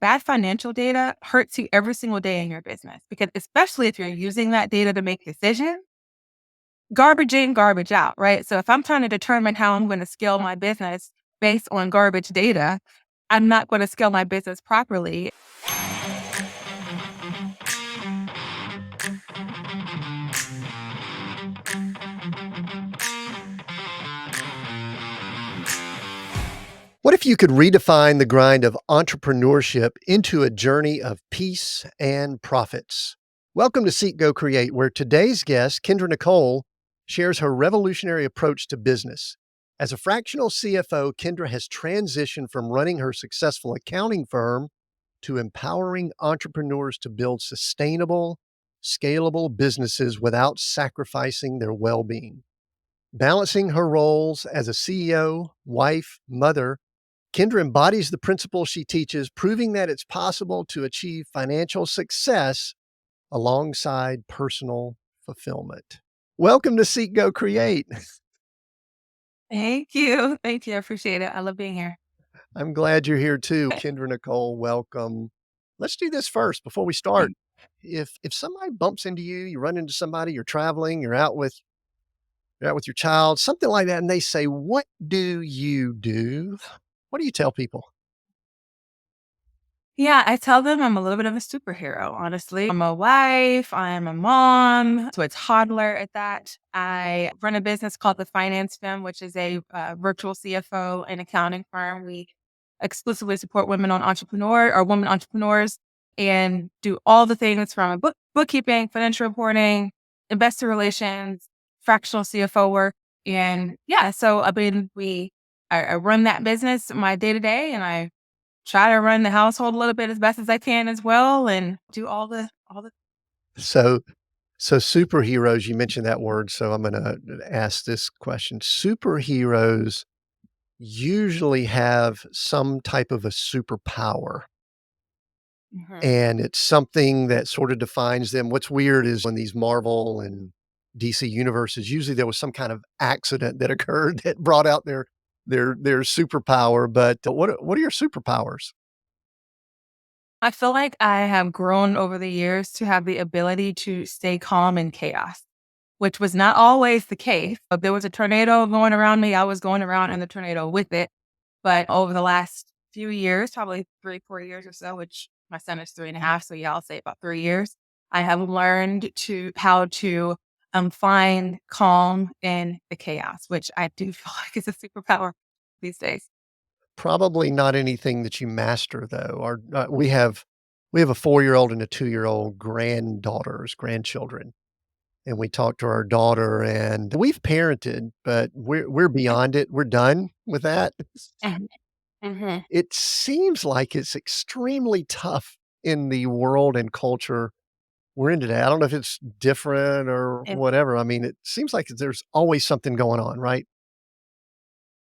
bad financial data hurts you every single day in your business, because especially if you're using that data to make decisions, garbage in, garbage out, right? So if I'm trying to determine how I'm going to scale my business based on garbage data, I'm not going to scale my business properly. What if you could redefine the grind of entrepreneurship into a journey of peace and profits? Welcome to Seek, Go, Create, where today's guest, Kendra Nicole, shares her revolutionary approach to business. As a fractional CFO, Kendra has transitioned from running her successful accounting firm to empowering entrepreneurs to build sustainable, scalable businesses without sacrificing their well being. Balancing her roles as a CEO, wife, mother, Kendra embodies the principles she teaches, proving that it's possible to achieve financial success alongside personal fulfillment. Welcome to Seek, Go, Create. Thank you. Thank you. I appreciate it. I love being here. I'm glad you're here too. Kendra Nicole, welcome. Let's do this first before we start. If somebody bumps into you, you run into somebody, you're traveling, you're out with your child, something like that, and they say, "What do you do?" What do you tell people? Yeah, I tell them I'm a little bit of a superhero, honestly. I'm a wife, I'm a mom, so a toddler at that. I run a business called the Finance Femme, which is a virtual CFO and accounting firm. We exclusively support women entrepreneurs, and do all the things from bookkeeping, financial reporting, investor relations, fractional CFO work. And yeah, so I mean, I run that business my day to day, and I try to run the household a little bit as best as I can as well, and do all the. So so superheroes, you mentioned that word, so I'm gonna ask this question. Superheroes usually have some type of a superpower, Mhm. and it's something that sort of defines them. What's weird is when these Marvel and DC universes, usually there was some kind of accident that occurred that brought out their superpower, but what are your superpowers? I feel like I have grown over the years to have the ability to stay calm in chaos, which was not always the case. If there was a tornado going around me, I was going around in the tornado with it. But over the last few years, probably 3, 4 years or so, which my son is 3.5, so yeah, I'll say about 3 years, I have learned how to find calm in the chaos, which I do feel like is a superpower these days. Probably not anything that you master though. We have a 4-year-old and a 2-year-old grandchildren, and we talked to our daughter, and we've parented, but we're beyond it. We're done with that. Mhm. Mhm. It seems like it's extremely tough in the world and culture we're in today. I don't know if it's different or And whatever. I mean, it seems like there's always something going on, right?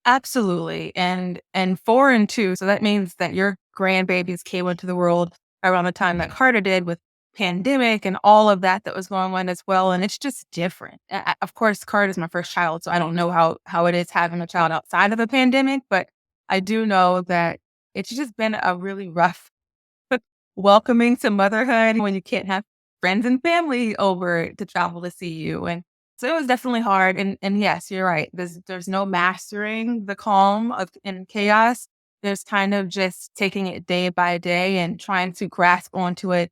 absolutely, and 4 and 2, so that means that your grandbabies came into the world around the time that Carter did, with pandemic and all of that was going on as well, and it's just different. Of course, Carter's my first child, so I don't know how it is having a child outside of a pandemic, but I do know that it's just been a really rough welcoming to motherhood when you can't have friends and family over to travel to see you. And so it was definitely hard. And yes, you're right. There's no mastering the calm of in chaos. There's kind of just taking it day by day and trying to grasp onto it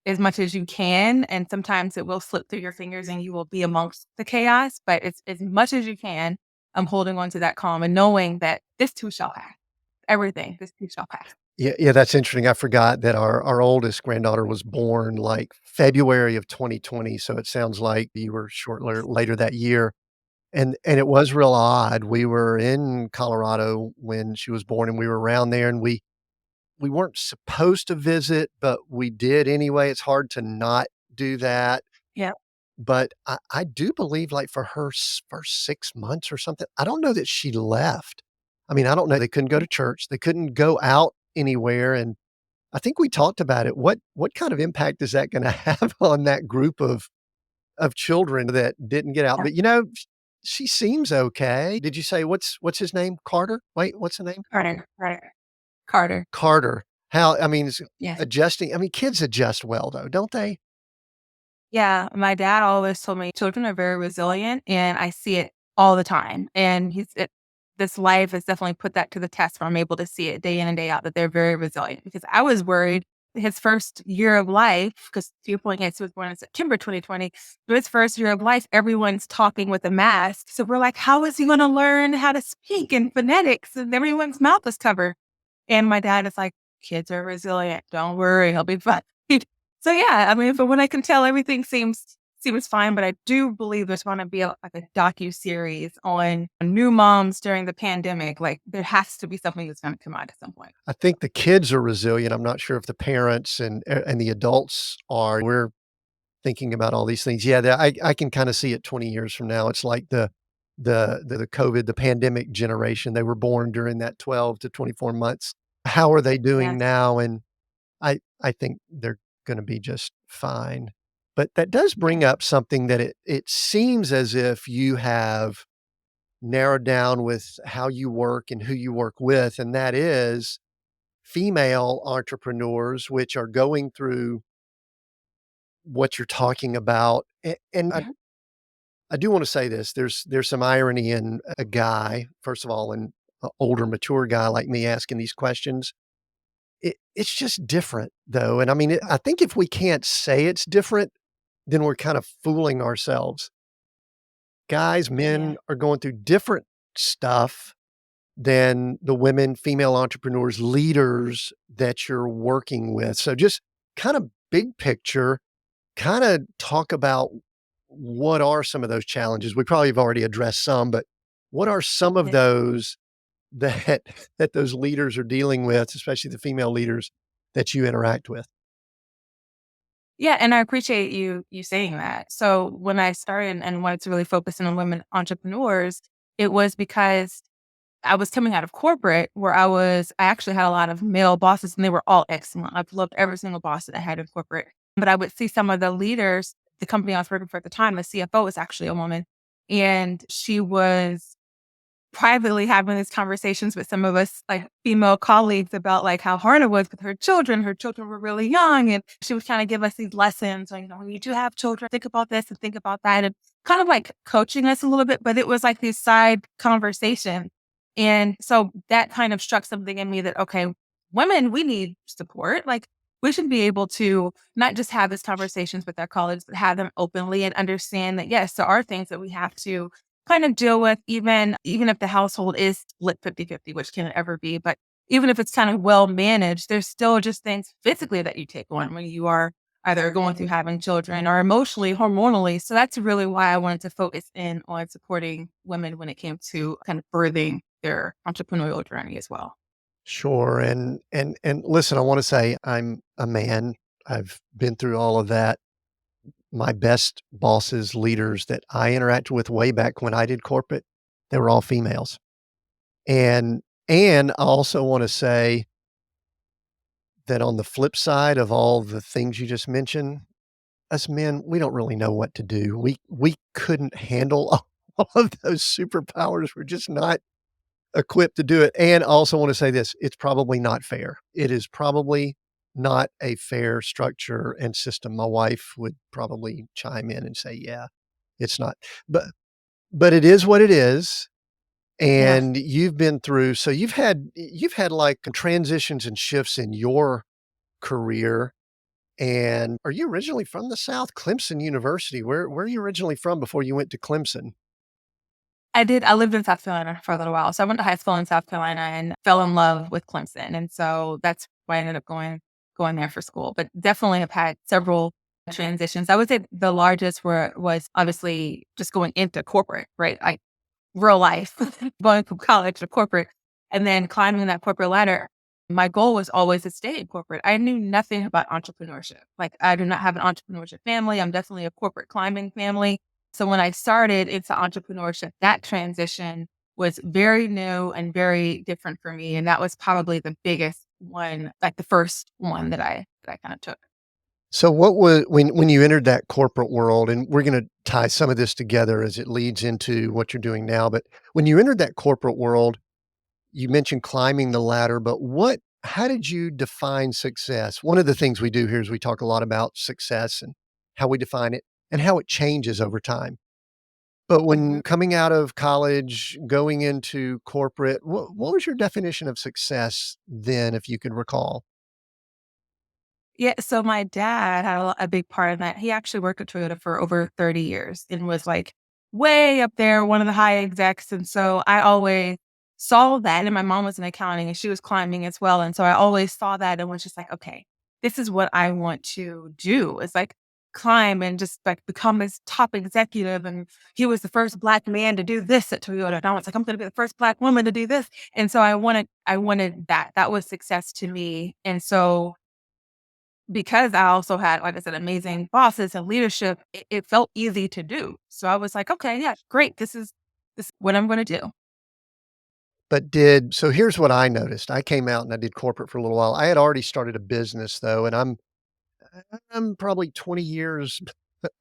as much as you can. And sometimes it will slip through your fingers and you will be amongst the chaos. But it's as much as you can, I'm holding on to that calm and knowing that this too shall pass. Everything, this too shall pass. Yeah, yeah, that's interesting. I forgot that our oldest granddaughter was born, like, February of 2020, so it sounds like you were later that year, and it was real odd. We were in Colorado when she was born, and we were around there, and we weren't supposed to visit, but we did anyway. It's hard to not do that, Yeah. but I do believe, like, for her first 6 months or something, I don't know that she left. I mean, I don't know. They couldn't go to church. They couldn't go out anywhere, and I think we talked about it. What kind of impact is that gonna have on that group of children that didn't get out? But, she seems okay. Did you say what's his name? Carter? Wait, what's the name? Carter. Carter. Carter. Carter. How I mean, is Yes. adjusting I mean, kids adjust well though, don't they? Yeah, my dad always told me children are very resilient, and I see it all the time. And this life has definitely put that to the test where I'm able to see it day in and day out that they're very resilient. Because I was worried his first year of life, because to your point, yes, he was born in September 2020. So his first year of life, everyone's talking with a mask. So we're like, how is he going to learn how to speak in phonetics? And everyone's mouth is covered. And my dad is like, "Kids are resilient. Don't worry, he'll be fine." So, yeah, I mean, from what I can tell, everything seems fine, but I do believe there's gonna be like a docu-series on new moms during the pandemic. Like, there has to be something that's gonna come out at some point. I think the kids are resilient. I'm not sure if the parents and the adults are. We're thinking about all these things. Yeah, I can kinda see it 20 years from now. It's like the COVID, the pandemic generation. They were born during that 12 to 24 months. How are they doing Yes. now? And I think they're gonna be just fine. But that does Yeah. bring up something that it seems as if you have narrowed down with how you work and who you work with, and that is female entrepreneurs, which are going through what you're talking about. And Mhm. I do wanna say this, there's some irony in a guy, first of all, an older, mature guy like me asking these questions. It's just different, though, and I mean, I think if we can't say it's different, then we're kind of fooling ourselves. Guys, Yeah. men are going through different stuff than the women, female entrepreneurs, leaders that you're working with. So just kind of big picture, kinda talk about what are some of those challenges? We probably have already addressed some, but what are some of Yeah. those that that those leaders are dealing with, especially the female leaders that you interact with? Yeah, and I appreciate you saying that. So when I started and wanted to really focus in on women entrepreneurs, it was because I was coming out of corporate where I actually had a lot of male bosses and they were all excellent. I've loved every single boss that I had in corporate. But I would see some of the leaders, the company I was working for at the time, the CFO was actually a woman. And she was privately having these conversations with some of us, like, female colleagues about, like, how hard it was with her children. Her children were really young, and she would kinda give us these lessons, like, "When you do have children, think about this and think about that," and kind of, like, coaching us a little bit, but it was like these side conversation. And so that kind of struck something in me that, okay, women, we need support. Like, we should be able to not just have these conversations with our colleagues, but have them openly and understand that, yes, there are things that we have to kind of deal with even if the household is split 50-50, which can ever be, but even if it's kind of well managed, there's still just things physically that you take on when you are either going through having children or emotionally, hormonally. So that's really why I wanted to focus in on supporting women when it came to kind of birthing their entrepreneurial journey as well. Sure, and listen, I wanna say I'm a man. I've been through all of that. My best bosses, leaders that I interacted with way back when I did corporate, they were all females. And I also wanna say that on the flip side of all the things you just mentioned, us men, we don't really know what to do. We couldn't handle all of those superpowers. We're just not equipped to do it. And I also wanna say this, it's probably not fair. It is probably not a fair structure and system. My wife would probably chime in and say, "Yeah, it's not." But but it is what it is, Yeah. and you've been through so you've had, like, transitions and shifts in your career, and are you originally from the South? Clemson University. Where are you originally from before you went to Clemson? I did. I lived in South Carolina for a little while. So I went to high school in South Carolina and fell in love with Clemson. And so that's why I ended up going there for school. But definitely have had several transitions. I would say the largest was obviously just going into corporate, right? Like real life, going from college to corporate and then climbing that corporate ladder. My goal was always to stay in corporate. I knew nothing about entrepreneurship. Like I do not have an entrepreneurship family. I'm definitely a corporate climbing family. So when I started into entrepreneurship, that transition was very new and very different for me. And that was probably the biggest one, like the first one that I kind of took. So what was when you entered that corporate world, and we're gonna tie some of this together as it leads into what you're doing now, but when you entered that corporate world, you mentioned climbing the ladder, but how did you define success? One of the things we do here is we talk a lot about success and how we define it and how it changes over time. But Mhm. when coming out of college, going into corporate, what was your definition of success then, if you can recall? Yeah, so my dad had a big part in that. He actually worked at Toyota for over 30 years and was, like, way up there, one of the high execs, and so I always saw that, and my mom was in accounting, and she was climbing as well, and so I always saw that and was just like, "Okay, this is what I want to do." It's like climb and just, like, become this top executive, and he was the first Black man to do this at Toyota, and I was like, "I'm gonna be the first Black woman to do this," and so I wanted that. That was success to me, and so because I also had, like I said, amazing bosses and leadership, it felt easy to do. So I was like, "Okay, yeah, great. This is what I'm gonna do." But did so here's what I noticed. I came out and I did corporate for a little while. I had already started a business though, and I'm probably 20 years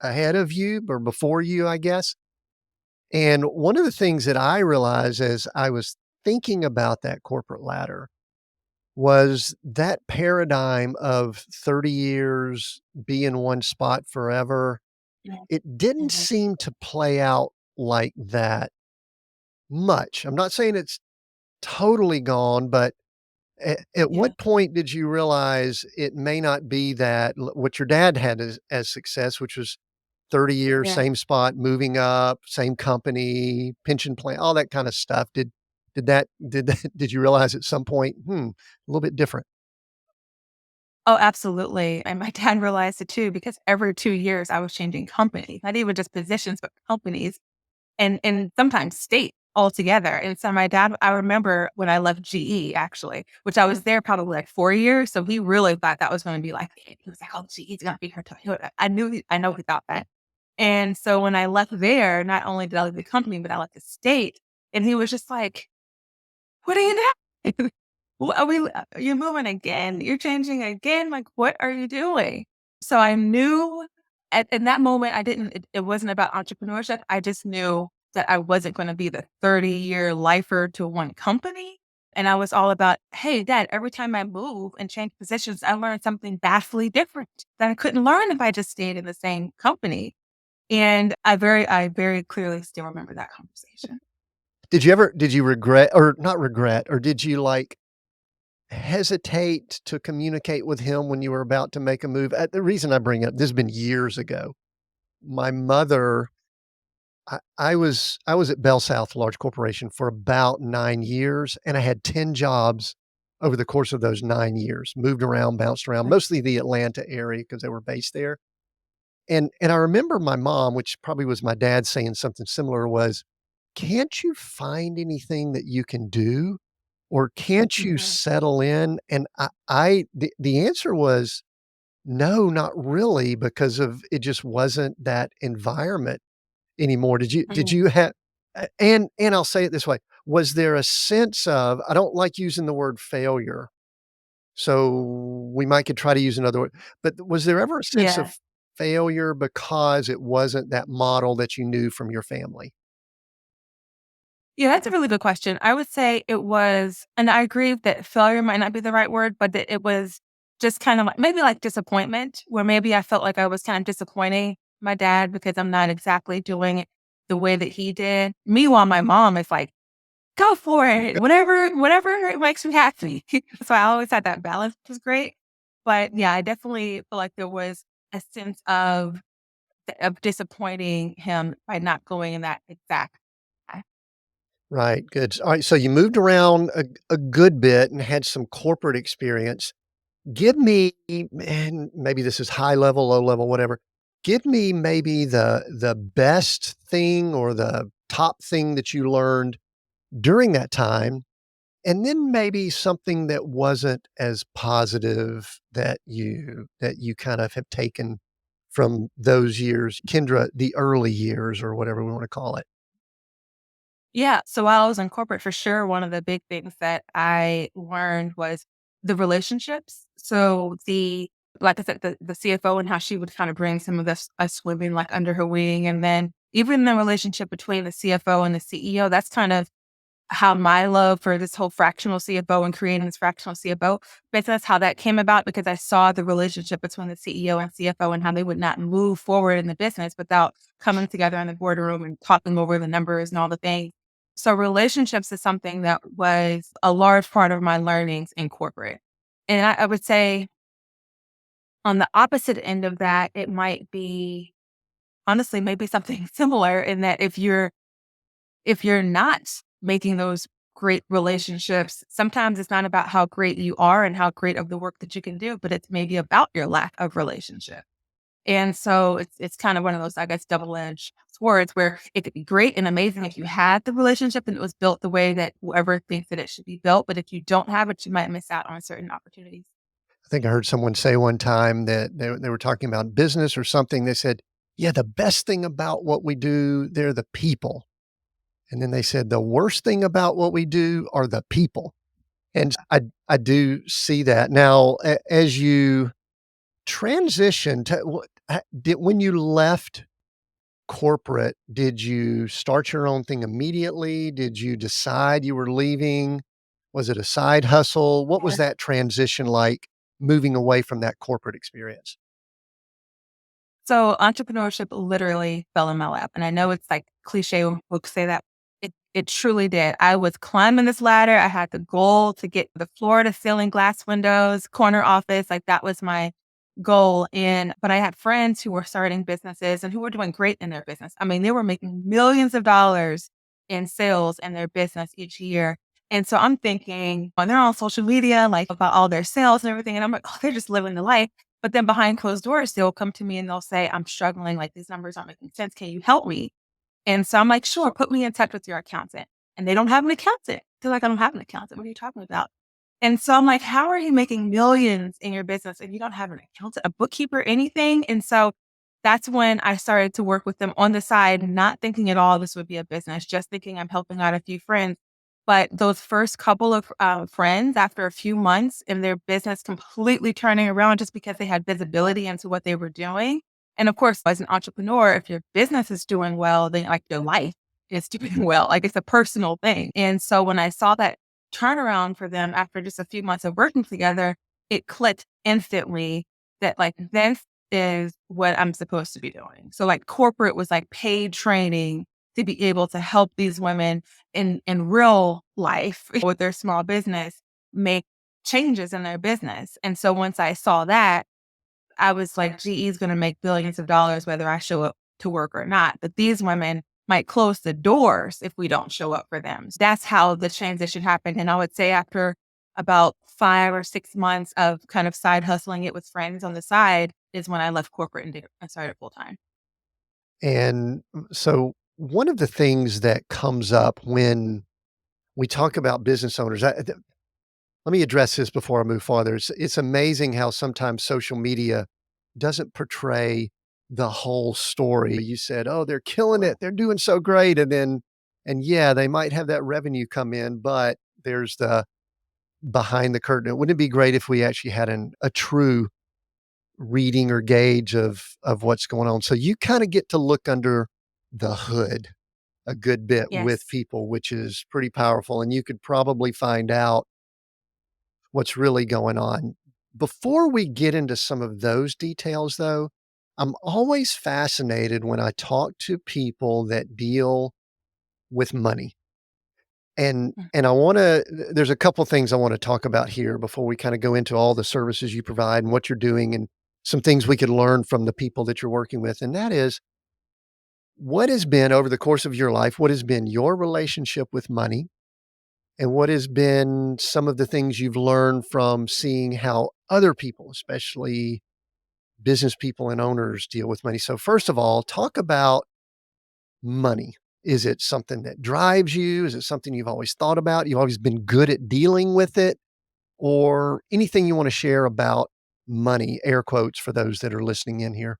ahead of you or before you, I guess. And one of the things that I realized as I was thinking about that corporate ladder was that paradigm of 30 years, be in one spot forever. Yeah. It didn't Mhm. seem to play out like that much. I'm not saying it's totally gone, but at Yeah. what point did you realize it may not be that what your dad had as success, which was 30 years, Yeah. same spot, moving up, same company, pension plan, all that kind of stuff. Did did you realize at some point, a little bit different? Oh, absolutely. And my dad realized it too because every 2 years I was changing companies, not even just positions, but companies. And sometimes state altogether. And so my dad, I remember when I left GE actually, which I was there probably like 4 years. So he really thought that was going to be like it. He was like, "Oh, GE's gonna be her Toyota." I know he thought that. And so when I left there, not only did I leave the company, but I left the state. And he was just like, "What are you doing? What are we you're moving again. You're changing again. Like, what are you doing?" So I knew at in that moment, I didn't it wasn't about entrepreneurship. I just knew that I wasn't gonna be the 30-year lifer to one company. And I was all about, "Hey, dad, every time I move and change positions, I learn something vastly different that I couldn't learn if I just stayed in the same company." And I very clearly still remember that conversation. Did you regret or not regret, or did you like hesitate to communicate with him when you were about to make a move? The reason I bring up this has been years ago. My mother, I was at Bell South, large corporation, for about 9 years, and I had 10 jobs over the course of those 9 years, moved around, bounced around, mostly the Atlanta area because they were based there. And I remember my mom, which probably was my dad saying something similar, was, "Can't you find anything that you can do? Or can't you Mhm, settle in?" And the answer was, "No, not really," because of it just wasn't that environment anymore. Did mhm, you have and I'll say it this way, was there a sense of I don't like using the word failure, so we might could try to use another word, but was there ever a sense yeah. of failure because it wasn't that model that you knew from your family? Yeah, that's a really good question. I would say it was and I agree that failure might not be the right word, but that it was just kind of like maybe like disappointment, where maybe I felt like I was kind of disappointing my dad because I'm not exactly doing it the way that he did. Meanwhile, my mom is like, "Go for it. Whatever makes you happy." So I always had that balance, which was great. But yeah, I definitely feel like there was a sense of disappointing him by not going in that exact path. Right, good. Alright, so you moved around a good bit and had some corporate experience. Give me and maybe this is high level, low level, whatever. Give me maybe the best thing or the top thing that you learned during that time, and then maybe something that wasn't as positive that you kind of have taken from those years, Kendra, the early years or whatever we wanna call it. Yeah. So while I was in corporate, for sure, one of the big things that I learned was the relationships. So like I said, the CFO and how she would kind of bring some of this us women like under her wing. And then even the relationship between the CFO and the CEO, that's kind of how my love for this whole fractional CFO and creating this fractional CFO business, how that came about, because I saw the relationship between the CEO and CFO and how they would not move forward in the business without coming together in the boardroom and talking over the numbers and all the things. So relationships is something that was a large part of my learnings in corporate. And I would say on the opposite end of that, it might be honestly maybe something similar in that if you're not making those great relationships, sometimes it's not about how great you are and how great of the work that you can do, but it's maybe about your lack of relationship. And so it's kind of one of those, I guess, double-edged swords where it could be great and amazing if you had the relationship and it was built the way that whoever thinks that it should be built. But if you don't have it, you might miss out on certain opportunities. I think I heard someone say one time that they were talking about business or something. They said, "Yeah, the best thing about what we do, they're the people." And then they said, "The worst thing about what we do are the people." And I do see that. Now, as you transition to did when you left corporate, did you start your own thing immediately? Did you decide you were leaving? Was it a side hustle? What was that transition like moving away from that corporate experience? So entrepreneurship literally fell in my lap. And I know it's like cliche when folks say that. It truly did. I was climbing this ladder. I had the goal to get the floor to ceiling glass windows, corner office. Like that was my goal. But I had friends who were starting businesses and who were doing great in their business. I mean, they were making millions of dollars in sales in their business each year. And so I'm thinking, when they're on social media, like about all their sales and everything. And I'm like, oh, they're just living the life. But then behind closed doors, they'll come to me and they'll say, I'm struggling, like these numbers aren't making sense. Can you help me? And so I'm like, sure, put me in touch with your accountant. And they don't have an accountant. They're like, I don't have an accountant. What are you talking about? And so I'm like, how are you making millions in your business and you don't have an accountant, a bookkeeper, anything? And so that's when I started to work with them on the side, not thinking at all this would be a business, just thinking I'm helping out a few friends. But those first couple of friends, after a few months in their business completely turning around just because they had visibility into what they were doing. And of course, as an entrepreneur, if your business is doing well, then like your life is doing well. Like it's a personal thing. And so when I saw that turnaround for them after just a few months of working together, it clicked instantly that like this is what I'm supposed to be doing. So like corporate was like paid training to be able to help these women in real life with their small business make changes in their business. And so once I saw that, I was like, GE is going to make billions of dollars whether I show up to work or not. But these women might close the doors if we don't show up for them. So that's how the transition happened. And I would say after about 5 or 6 months of kind of side hustling it with friends on the side is when I left corporate and started full time. And so one of the things that comes up when we talk about business owners, let me address this before I move farther. It's amazing how sometimes social media doesn't portray the whole story. You said, "Oh, they're killing it. They're doing so great." And yeah, they might have that revenue come in, but there's the behind the curtain. Wouldn't it be great if we actually had a true reading or gauge of what's going on? So you kinda get to look under the hood a good bit with Yes. people, which is pretty powerful, and you could probably find out what's really going on. Before we get into some of those details, though, I'm always fascinated when I talk to people that deal with money. And I wanna there's a couple things I wanna talk about here before we kinda go into all the services you provide and what you're doing and some things we could learn from the people that you're working with, and that is, what has been over the course of your life, what has been your relationship with money? And what has been some of the things you've learned from seeing how other people, especially business people and owners, deal with money? So, first of all, talk about money. Is it something that drives you? Is it something you've always thought about? You've always been good at dealing with it? Or anything you want to share about money, air quotes for those that are listening in here?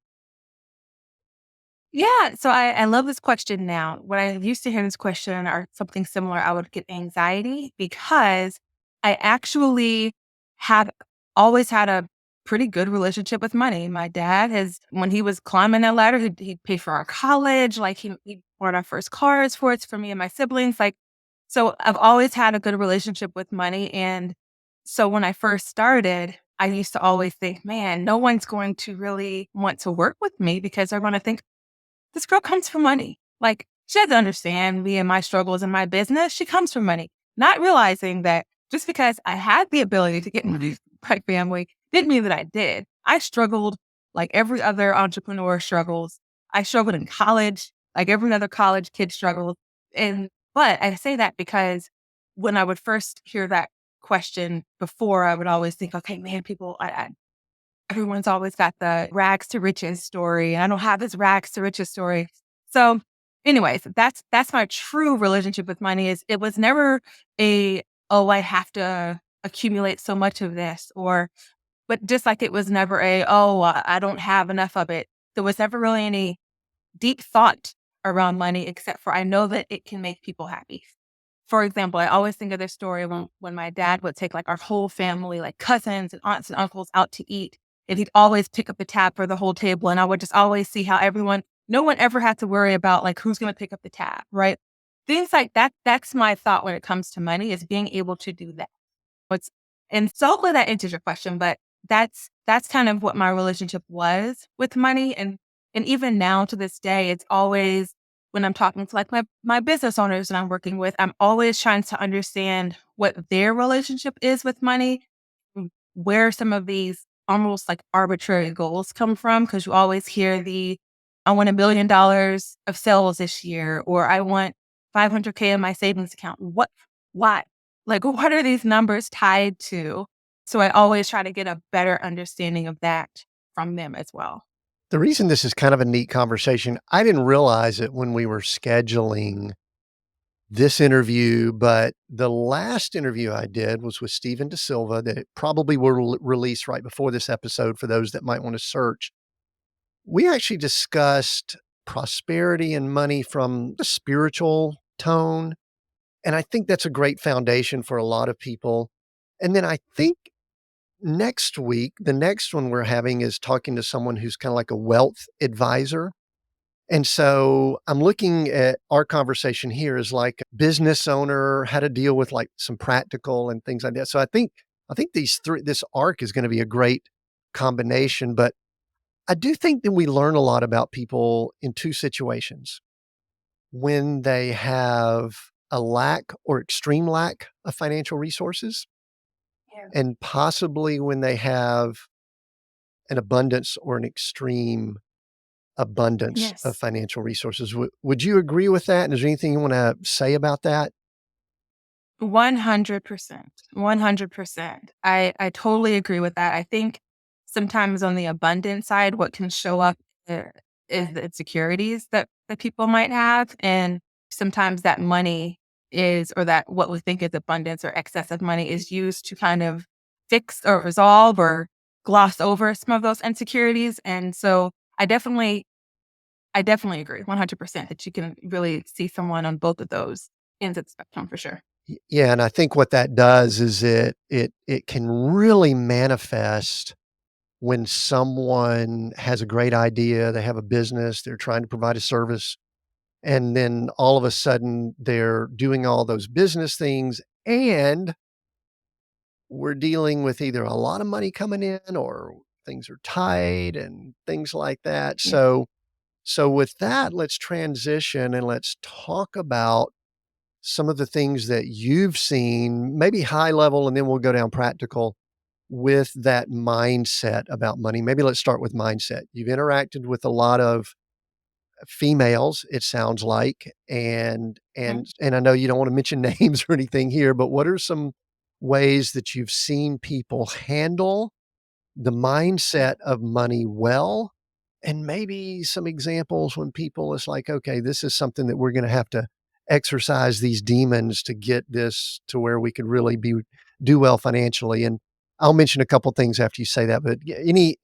Yeah. So I love this question now. When I used to hear this question or something similar, I would get anxiety because I actually have always had a pretty good relationship with money. My dad has, when he was climbing that ladder, he paid for our college. Like he bought our first cars for us, for me and my siblings. Like So I've always had a good relationship with money. And so when I first started, I used to always think, man, no one's going to really want to work with me because they're going to think this girl comes from money. Like, she doesn't understand me and my struggles in my business. She comes from money. Not realizing that just because I had the ability to get money from my family didn't mean that I did. I struggled like every other entrepreneur struggles. I struggled in college, like every other college kid struggles. But I say that because when I would first hear that question before, I would always think, okay, man, everyone's always got the rags to riches story, and I don't have this rags to riches story. So, anyways, that's my true relationship with money. Is it was never a, oh, I have to accumulate so much of this, or but just like it was never a, oh, I don't have enough of it. There was never really any deep thought around money, except for I know that it can make people happy. For example, I always think of this story when my dad would take like our whole family, like cousins and aunts and uncles out to eat. And he'd always pick up the tab for the whole table. And I would just always see how no one ever had to worry about like who's going to pick up the tab, right? Things like that. That's my thought when it comes to money, is being able to do that. What's and so hopefully that answers your question, but that's kind of what my relationship was with money. And even now to this day, it's always when I'm talking to like my business owners that I'm working with, I'm always trying to understand what their relationship is with money, where some of these almost like arbitrary goals come from. Cause you always hear I want $1 billion of sales this year, or I want 500K in my savings account. Why? Like, what are these numbers tied to? So I always try to get a better understanding of that from them as well. The reason this is kind of a neat conversation, I didn't realize it when we were scheduling this interview, but the last interview I did was with Steven De Silva that it probably will release right before this episode for those that might want to search. We actually discussed prosperity and money from a spiritual tone. And I think that's a great foundation for a lot of people. And then I think next week, the next one we're having is talking to someone who's kind of like a wealth advisor. And so I'm looking at our conversation here as like a business owner, how to deal with like some practical and things like that. So I think this arc is going to be a great combination, but I do think that we learn a lot about people in two situations: when they have a lack or extreme lack of financial resources, Yeah. and possibly when they have an abundance or an extreme abundance of Yes. financial resources. Would you agree with that? And is there anything you want to say about that? 100%. 100%. I totally agree with that. I think sometimes on the abundant side, what can show up is the insecurities that people might have. And sometimes that money is, or that what we think is abundance or excess of money is used to kind of fix or resolve or gloss over some of those insecurities. And so I definitely agree 100% that you can really see someone on both of those ends of the spectrum for sure. Yeah, and I think what that does is it can really manifest when someone has a great idea, they have a business, they're trying to provide a service, and then all of a sudden they're doing all those business things, and we're dealing with either a lot of money coming in or things are tight and things like that. Yeah. So with that, let's transition and let's talk about some of the things that you've seen, maybe high level, and then we'll go down practical with that mindset about money. Maybe let's start with mindset. You've interacted with a lot of females, it sounds like, and Mhm. and I know you don't want to mention names or anything here, but what are some ways that you've seen people handle the Yeah. mindset of money well? And maybe some examples when people it's like, okay, this is something that we're going to have to exercise these demons to get this to where we could really be do well financially. And I'll mention a couple things after you say that, but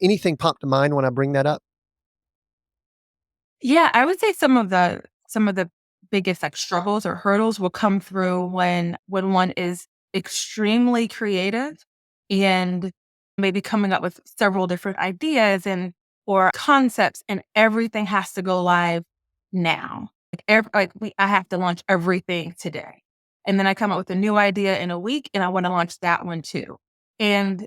anything pop to mind when I bring that up? Yeah, I would say some of the biggest like struggles or hurdles will come through when one is extremely creative and maybe coming up with several different ideas and or concepts, and everything has to go live now. I have to launch everything today. And then I come up with a new idea in a week and I want to launch that one too. And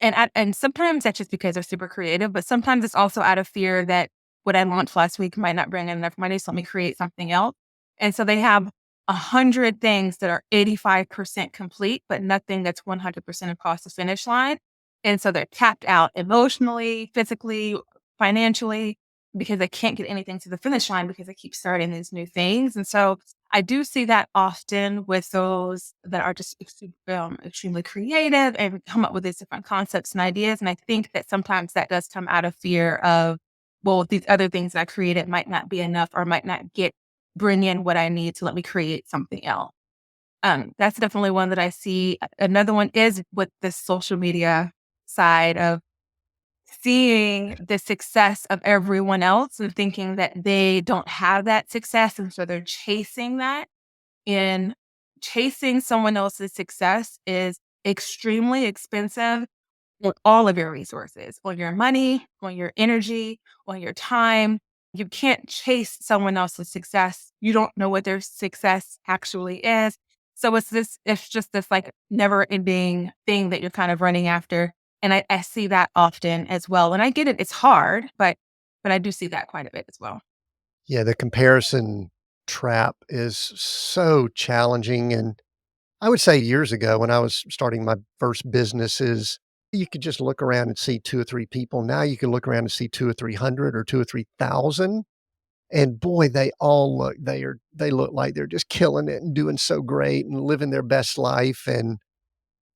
and sometimes that's just because they're super creative, but sometimes it's also out of fear that what I launched last week might not bring in enough money, so let me create something else. And so they have 100 things that are 85% complete, but nothing that's 100% across the finish line. And so they're tapped out emotionally, physically, financially, because they can't get anything to the finish line because they keep starting these new things. And so I do see that often with those that are just extremely creative and come up with these different concepts and ideas. And I think that sometimes that does come out of fear of, well, these other things that I created might not be enough or might not bring in what I need to let me create something else. That's definitely one that I see. Another one is with the social media side of seeing the success of everyone else and thinking that they don't have that success. And so they're chasing that. And chasing someone else's success is extremely expensive on all of your resources, on your money, on your energy, on your time. You can't chase someone else's success. You don't know what their success actually is. So it's just this like never ending thing that you're kind of running after. And I see that often as well. And I get it, it's hard, but I do see that quite a bit as well. Yeah, the comparison trap is so challenging, and I would say years ago when I was starting my first businesses, you could just look around and see 2 or 3 people. Now you can look around and see 2 or 300 or 2 or 3,000, and boy, they look like they're just killing it and doing so great and living their best life, and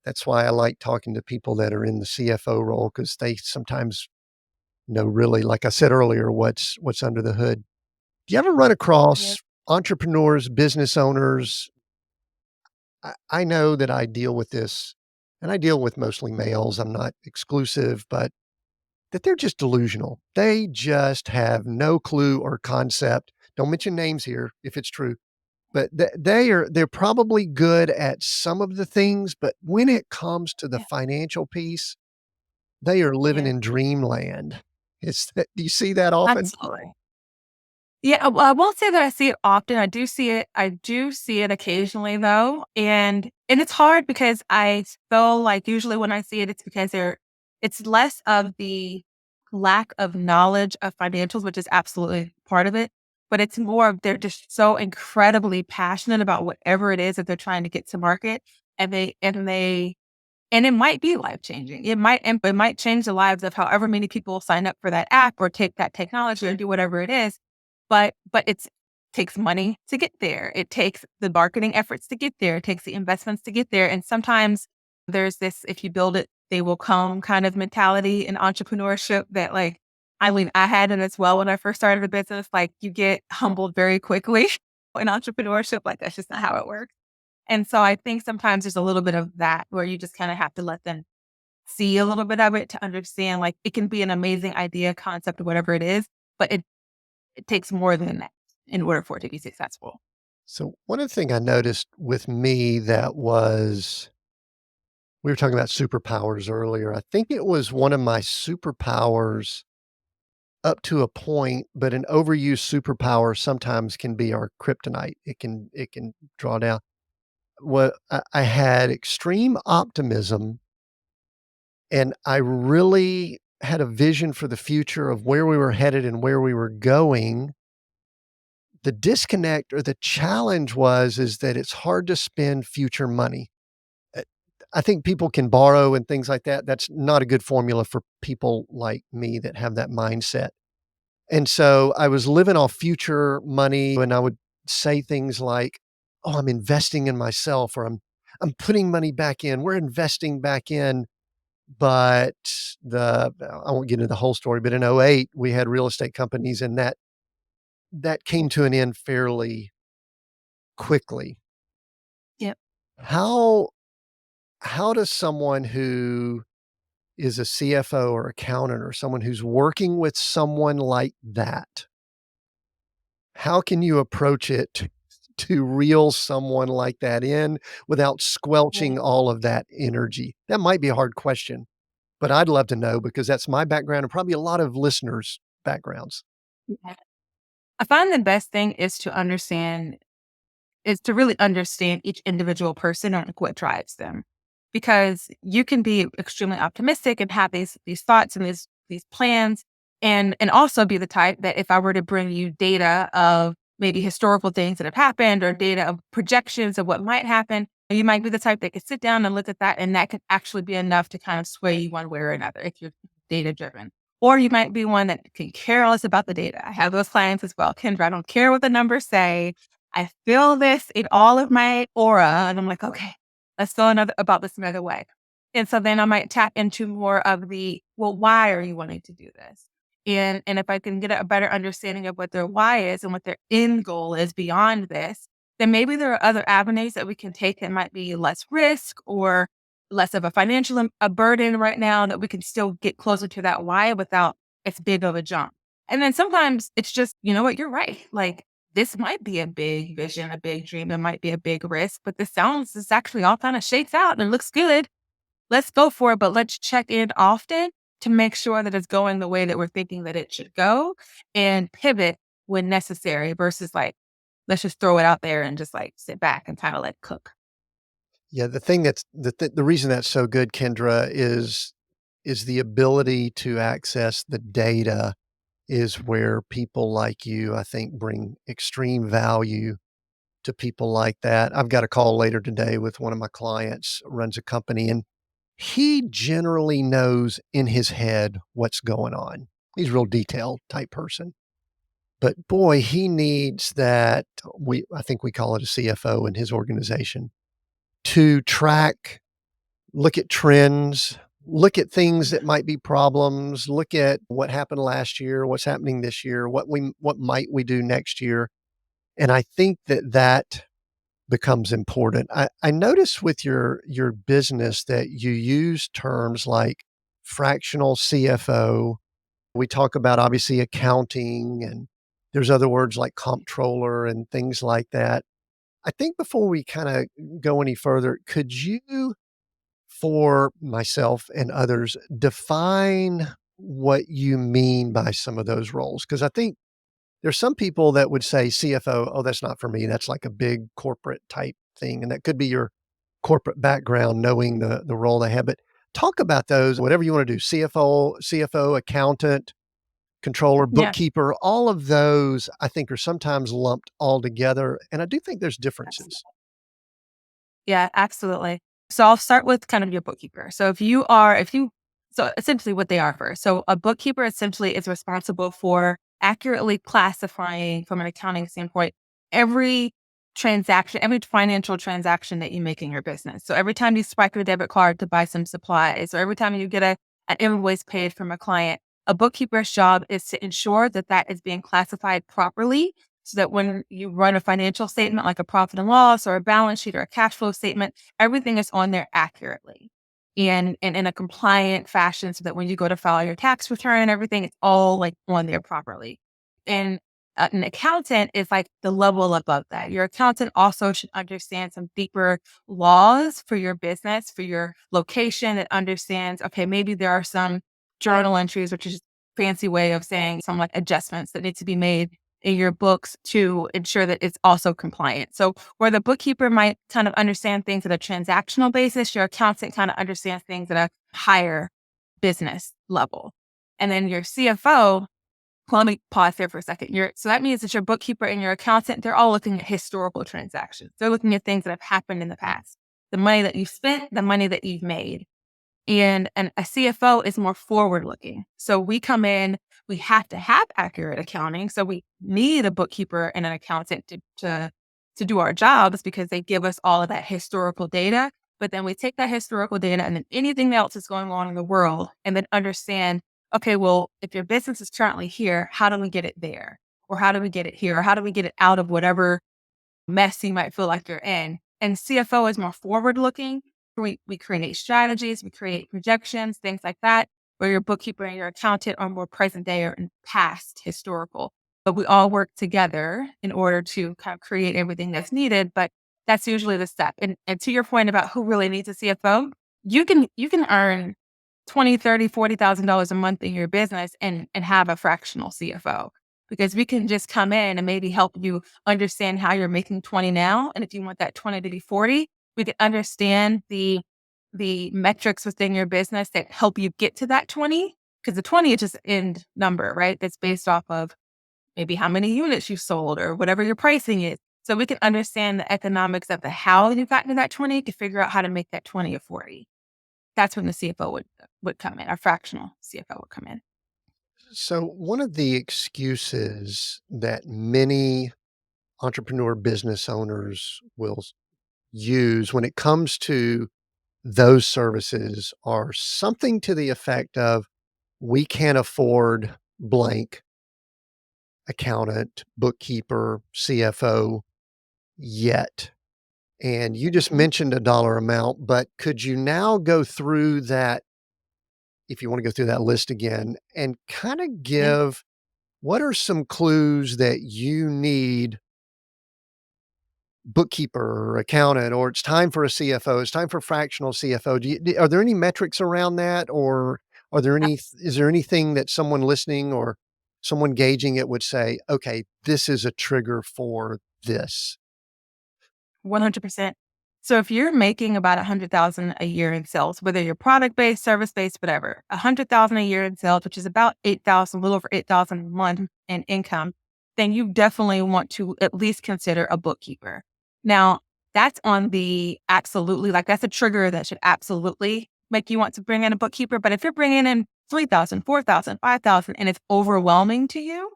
that's why I like talking to people that are in the CFO role because they sometimes know really, like I said earlier, what's under the hood. Do you ever run Yep. across entrepreneurs, business owners? I know that I deal with this, and I deal with mostly males. I'm not exclusive, but that they're just delusional. They just have no clue or concept. Don't mention names here if it's true, but they're probably good at some of the things, but when it comes to the Yeah. financial piece, they are living Yeah. in dreamland. Do you see that often? Absolutely. Yeah, I won't say that I see it often. I do see it occasionally though. And it's hard because I feel like usually when I see it, it's because it's less of the lack of knowledge of financials, which is absolutely part of it. But it's more of they're just so incredibly passionate about whatever it is that they're trying to get to market. And it might be life changing. It might change the lives of however many people sign up for that app or take that technology or do whatever it is. But it's takes money to get there. It takes the marketing efforts to get there. It takes the investments to get there. And sometimes there's this if you build it, they will come kind of mentality in entrepreneurship that like I mean I had it as well when I first started a business. Like you get humbled very quickly in entrepreneurship. Like that's just not how it works. And so I think sometimes there's a little bit of that where you just kind of have to let them see a little bit of it to understand like it can be an amazing idea, concept, or whatever it is, but it takes more than that in order for it to be successful. So one of the thing I noticed with me that was we were talking about superpowers earlier. I think it was one of my superpowers up to a point, but an overused superpower sometimes can be our kryptonite. It can draw down. What I had extreme optimism, and I really had a vision for the future of where we were headed and where we were going. The disconnect or the challenge is that it's hard to spend future money. Uh, I think people can borrow and things like that. That's not a good formula for people like me that have that mindset. And so I was living off future money and I would say things like, "Oh, I'm investing in myself," or I'm putting money back in. We're investing back in. But I won't get into the whole story, but in '08 we had real estate companies and that came to an end fairly quickly. Yep. How how does someone who is a CFO or accountant or someone who's working with someone like that, how can you approach it to reel someone like that in without squelching all of that energy? That might be a hard question, but I'd love to know because that's my background and probably a lot of listeners' backgrounds. Yeah. I find the best thing is to understand is to really understand each individual person and what drives them. Because you can be extremely optimistic and have these thoughts and these plans and also be the type that if I were to bring you data of maybe historical things that have happened or data of projections of what might happen, you might be the type that could sit down and look at that and that could actually be enough to kind of sway you one way or another if you're data driven. Or you might be one that can care less about the data. I have those clients as well. Kendra, I don't care what the numbers say. I feel this in all of my aura. And I'm like, okay, let's go about this another way. And so then I might tap into more of well, why are you wanting to do this? And if I can get a better understanding of what their why is and what their end goal is beyond this, then maybe there are other avenues that we can take that might be less risk or less of a financial a burden right now that we can still get closer to that why without it's big of a jump. And then sometimes it's just, you know what, you're right. Like this might be a big vision, a big dream, it might be a big risk, but this actually all kind of shakes out and looks good. Let's go for it, but let's check in often to make sure that it's going the way that we're thinking that it should go and pivot when necessary versus like, let's just throw it out there and just like sit back and kind of let it cook. Yeah, the thing that's the reason that's so good, Kendra, is the ability to access the data is where people like you, I think, bring extreme value to people like that. I've got a call later today with one of my clients, runs a company, and he generally knows in his head what's going on. He's a real detailed type person. But boy, he needs that I think we call it a CFO in his organization to track, look at trends, look at things that might be problems, look at what happened last year, what's happening this year, what might we do next year. And I think that becomes important. I notice with your business that you use terms like fractional CFO. We talk about obviously accounting and there's other words like comptroller and things like that. I think before we kind of go any further, could you, for myself and others, define what you mean by some of those roles? Because I think there's some people that would say CFO, oh, that's not for me. That's like a big corporate type thing. And that could be your corporate background, knowing the role they have. But talk about those, whatever you want to do, CFO, accountant, controller, Yeah. bookkeeper, all of those I think are sometimes lumped all together. And I do think there's differences. Yeah, absolutely. So I'll start with kind of your bookkeeper. So essentially what they are first. So a bookkeeper essentially is responsible for accurately classifying from an accounting standpoint every transaction, every financial transaction that you make in your business. So every time you swipe your debit card to buy some supplies, or every time you get an invoice paid from a client, a bookkeeper's job is to ensure that that is being classified properly so that when you run a financial statement like a profit and loss or a balance sheet or a cash flow statement, everything is on there accurately and in a compliant fashion so that when you go to file your tax return and everything, it's all like on there properly. And an accountant is like the level above that. Your accountant also should understand some deeper laws for your business, for your location. It understands, okay, maybe there are some journal entries, which is a fancy way of saying some like adjustments that need to be made in your books to ensure that it's also compliant. So where the bookkeeper might kind of understand things at a transactional basis, your accountant kind of understands things at a higher business level. And then your CFO, well, let me pause there for a second. So that means that your bookkeeper and your accountant, they're all looking at historical transactions. They're looking at things that have happened in the past, the money that you've spent, the money that you've made. And a CFO is more forward looking. So we come in, we have to have accurate accounting. So we need a bookkeeper and an accountant to do our jobs because they give us all of that historical data. But then we take that historical data and then anything else that's going on in the world and then understand, okay, well, if your business is currently here, how do we get it there? Or how do we get it here? Or how do we get it out of whatever mess you might feel like you're in? And CFO is more forward looking. We create strategies, we create projections, things like that, where your bookkeeper and your accountant are more present day or in past historical. But we all work together in order to kind of create everything that's needed. But that's usually the step. And to your point about who really needs a CFO, you can earn 20, 30, $40,000 a month in your business and have a fractional CFO. because we can just come in and maybe help you understand how you're making 20 now. And if you want that 20 to be 40, we can understand the metrics within your business that help you get to that 20. Because the 20 is just an end number, right? That's based off of maybe how many units you sold or whatever your pricing is. So we can understand the economics of the how you've gotten to that 20 to figure out how to make that 20 or 40. That's when the CFO would come in, our fractional CFO would come in. So, one of the excuses that many entrepreneur business owners will use when it comes to those services are something to the effect of, we can't afford blank accountant, bookkeeper, CFO yet. And you just Mhm. mentioned a dollar amount, but could you now go through that, if you want to go through that list again, and kind of Yeah. give what are some clues that you need bookkeeper or accountant, or it's time for a CFO, it's time for fractional CFO? Are there any metrics around that, or are there any is there anything that someone listening or someone gauging it would say, okay, this is a trigger for this? 100%. So if you're making about 100,000 a year in sales, whether you're product based, service based, whatever, 100,000 a year in sales, which is about 8,000, a little over 8,000 a month in income, then you definitely want to at least consider a bookkeeper. Now, that's on the absolutely, like that's a trigger that should absolutely make you want to bring in a bookkeeper. But if you're bringing in 3,000, 4,000, 5,000, and it's overwhelming to you,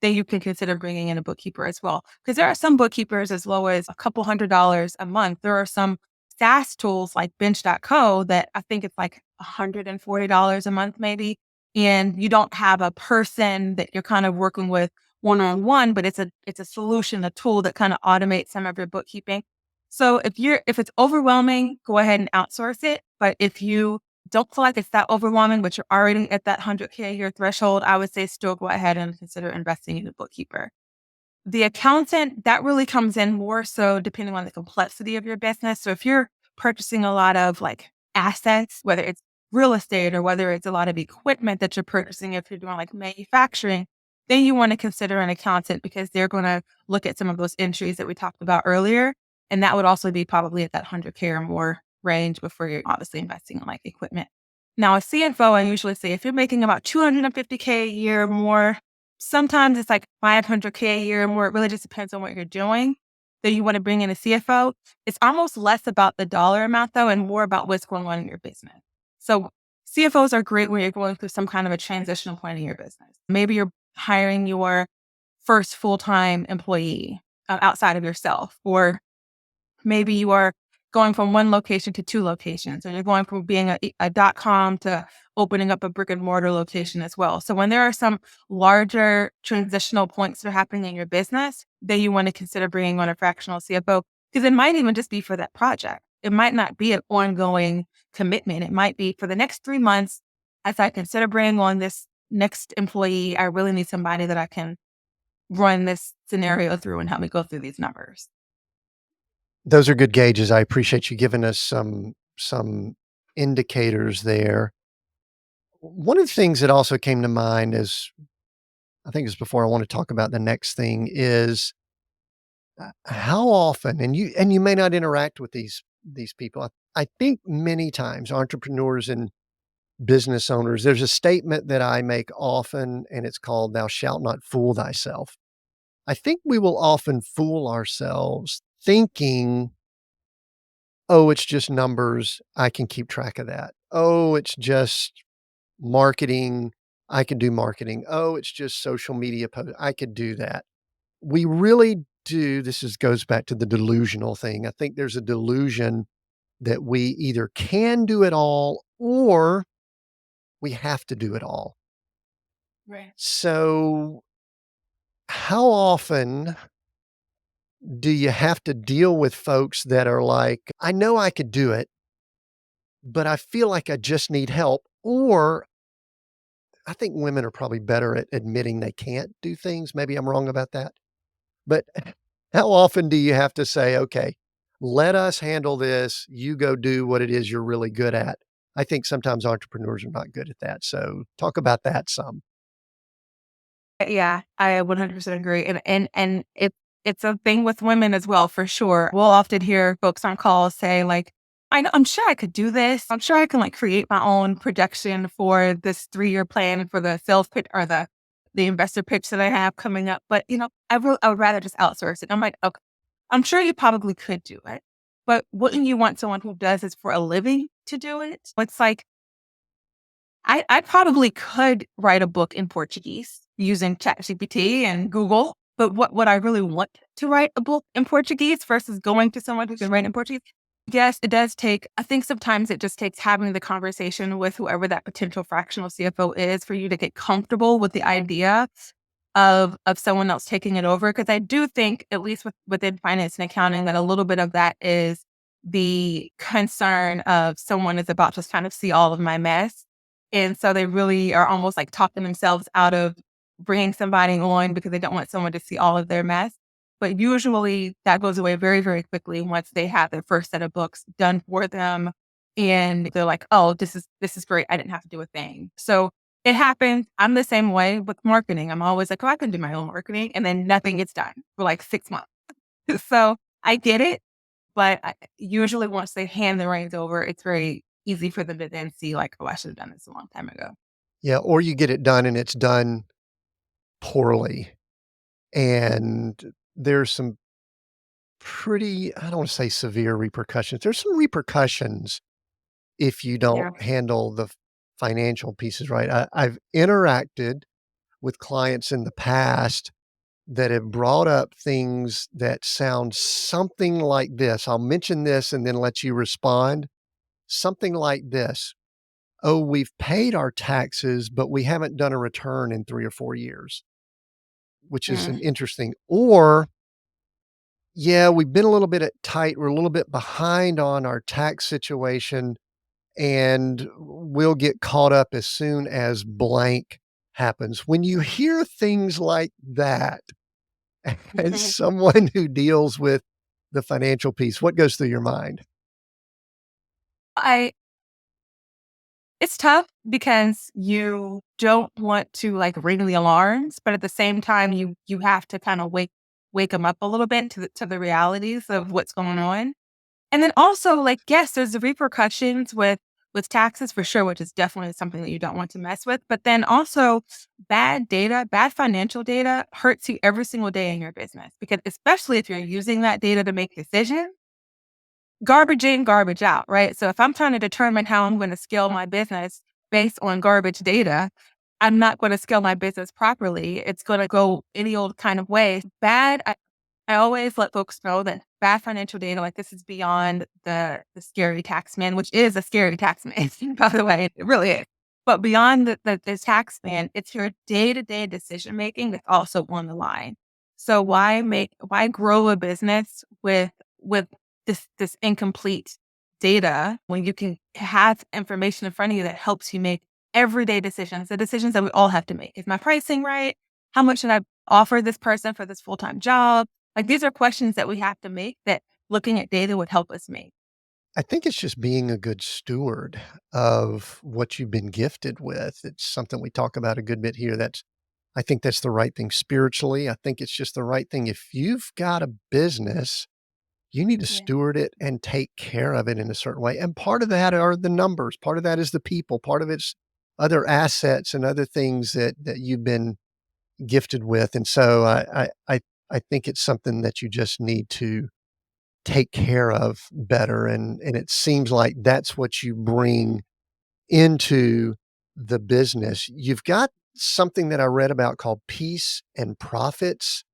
then you can consider bringing in a bookkeeper as well. Because there are some bookkeepers as low as a couple $100 a month. There are some SaaS tools like bench.co that I think it's like $140 a month, maybe. And you don't have a person that you're kind of working with one on one, but it's a solution, a tool that kind of automates some of your bookkeeping. So if it's overwhelming, go ahead and outsource it. But if you don't feel like it's that overwhelming, but you're already at that 100K a year threshold, I would say still go ahead and consider investing in a bookkeeper. The accountant, that really comes in more so depending on the complexity of your business. So if you're purchasing a lot of like assets, whether it's real estate or whether it's a lot of equipment that you're purchasing, if you're doing like manufacturing, then you want to consider an accountant because they're going to look at some of those entries that we talked about earlier. And that would also be probably at that 100K or more range before you're obviously investing in like equipment. Now, a CFO, I usually say if you're making about 250K a year or more, sometimes it's like 500K a year or more. It really just depends on what you're doing. That you want to bring in a CFO. It's almost less about the dollar amount though, and more about what's going on in your business. So CFOs are great when you're going through some kind of a transitional point in your business. Maybe you're hiring your first full-time employee outside of yourself, or maybe you are going from one location to two locations, or you're going from being a .com to opening up a brick and mortar location as well. So when there are some larger transitional points that are happening in your business, then you want to consider bringing on a fractional CFO because it might even just be for that project. It might not be an ongoing commitment. It might be for the next 3 months. As I consider bringing on this next employee, I really need somebody that I can run this scenario through and help me go through these numbers. Those are good gauges. I appreciate you giving us some indicators there. One of the things that also came to mind is, I think it's before I want to talk about the next thing, is how often, and you may not interact with these people. I think many times entrepreneurs and business owners, there's a statement that I make often, and it's called, "Thou shalt not fool thyself." I think we will often fool ourselves thinking, "Oh, it's just numbers. I can keep track of that. Oh, it's just marketing. I can do marketing. Oh, it's just social media post. I could do that." We really do. Goes back to the delusional thing. I think there's a delusion that we either can do it all or we have to do it all. Right. So, how often do you have to deal with folks that are like, "I know I could do it, but I feel like I just need help," or I think women are probably better at admitting they can't do things. Maybe I'm wrong about that. But how often do you have to say, "Okay, let us handle this. You go do what it is you're really good at"? I think sometimes entrepreneurs are not good at that. So talk about that some. Yeah, I 100% agree, and it's a thing with women as well, for sure. We'll often hear folks on calls say, like, I'm sure I could do this. I'm sure I can, like, create my own projection for this 3-year plan for the sales pitch or the investor pitch that I have coming up, but, I would rather just outsource it." I'm like, "Okay, I'm sure you probably could do it, but wouldn't you want someone who does this for a living to do it?" It's like, I probably could write a book in Portuguese using ChatGPT and Google, but what would I really want to write a book in Portuguese versus going to someone who can write in Portuguese? Yes, it does take, I think sometimes it just takes having the conversation with whoever that potential fractional CFO is for you to get comfortable with the idea of someone else taking it over. Because I do think, at least within finance and accounting, that a little bit of that is the concern of someone is about to kind of see all of my mess. And so they really are almost like talking themselves out of bringing somebody on because they don't want someone to see all of their mess. But usually that goes away very, very quickly once they have their first set of books done for them. And they're like, oh, this is great. I didn't have to do a thing. So it happens. I'm the same way with marketing. I'm always like, oh, I can do my own marketing. And then nothing gets done for like 6 months. So I get it. But usually once they hand the reins over, it's very easy for them to then see like, oh, I should have done this a long time ago. Yeah, or you get it done and it's done poorly, and there's some pretty, I don't wanna say severe repercussions. There's some repercussions if you don't Yeah. handle the financial pieces right. I've interacted with clients in the past that have brought up things that sound something like this. I'll mention this and then let you respond. Something like this: "Oh, we've paid our taxes, but we haven't done a return in 3 or 4 years," which is an Mm. interesting. Or, "Yeah, we've been a little bit tight. We're a little bit behind on our tax situation, and we'll get caught up as soon as blank happens." When you hear things like that, as someone who deals with the financial piece, what goes through your mind? I It's tough because you don't want to like ring the alarms, but at the same time, you have to kind of wake them up a little bit to the realities of what's going on. And then also, like, yes, there's the repercussions with taxes for sure, which is definitely something that you don't want to mess with. But then also, bad data, bad financial data hurts you every single day in your business because especially if you're using that data to make decisions, garbage in, garbage out, right? So if I'm trying to determine how I'm going to scale my business based on garbage data, I'm not going to scale my business properly. It's going to go any old kind of way. I always let folks know that bad financial data like this is beyond the scary tax man, which is a scary tax man, by the way. It really is. But beyond the tax man, it's your day-to-day decision making that's also on the line. So why grow a business with this incomplete data when you can have information in front of you that helps you make everyday decisions, the decisions that we all have to make. Is my pricing right? How much should I offer this person for this full-time job? Like, these are questions that we have to make that looking at data would help us make. I think it's just being a good steward of what you've been gifted with. It's something we talk about a good bit here. I think that's the right thing spiritually. I think it's just the right thing. If you've got a business, you need to Yeah. steward it and take care of it in a certain way. And part of that are the numbers. Part of that is the people. Part of it's other assets and other things that you've been gifted with. And so I think it's something that you just need to take care of better. And it seems like that's what you bring into the business. You've got something that I read about called peace and profits.